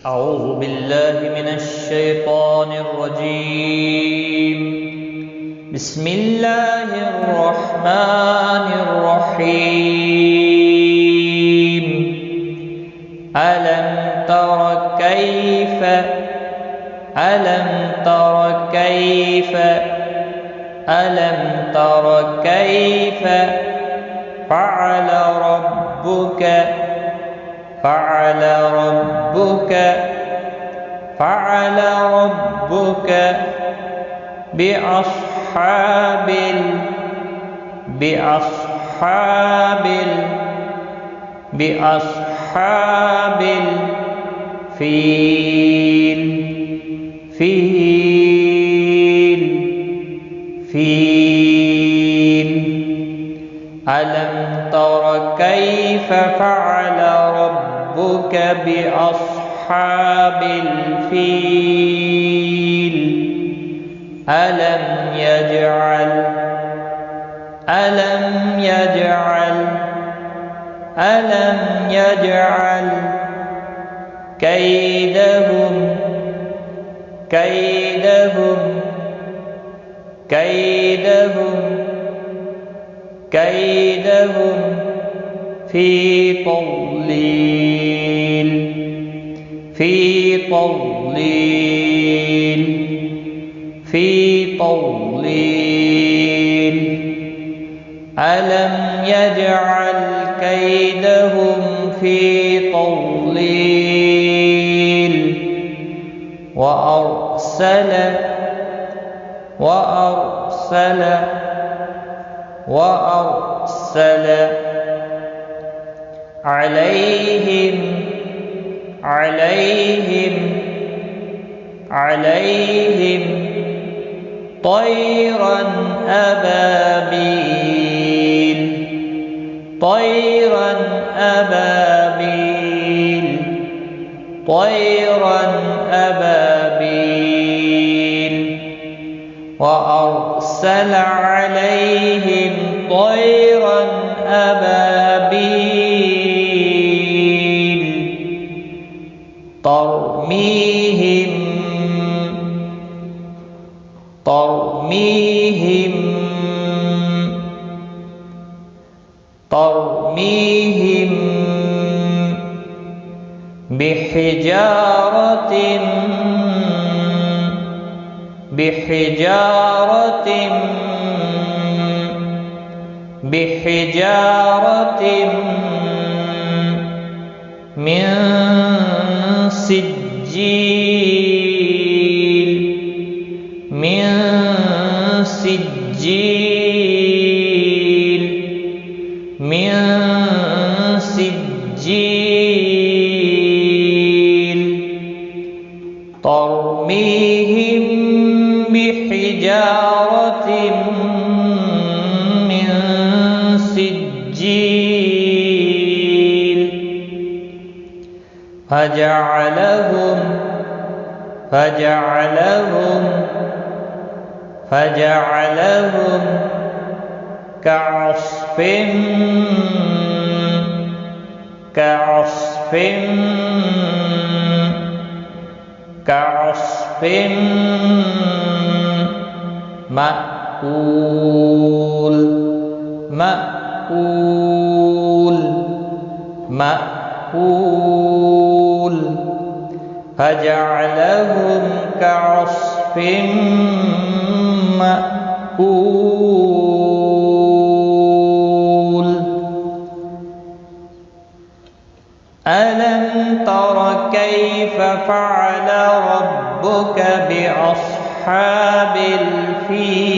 أعوذ بالله من الشيطان الرجيم. بسم الله الرحمن الرحيم. ألم تر كيف فعل ربك بأصحاب الفيل. ألم تر كيف فعل ربك بأصحاب الفيل. ألم يجعل كيدهم في تضليل. ألم يجعل كيدهم في تضليل. وأرسل عليهم طيرا أبابيل. وأرسل عليهم طيرا أبابيل ترميهم بحجارة من سجيل. ترميهم بحجارة من سجيل فجعلهم كعصف مأكول. فجعلهم كعصف مأكول. ألم تر كيف فعل ربك بأصحاب الفيل.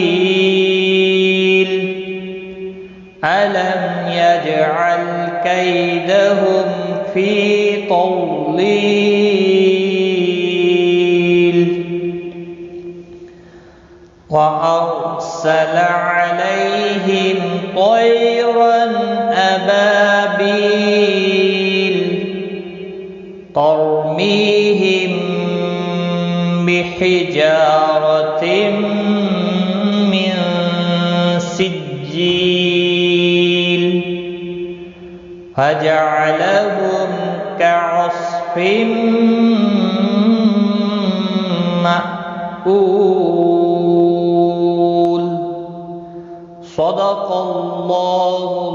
ألم يجعل كيدهم في تضليل. وأرسل عليهم طيرا أبابيل ترميهم بحجارة من سجيل فجعلهم كعصف مأكول. صدق الله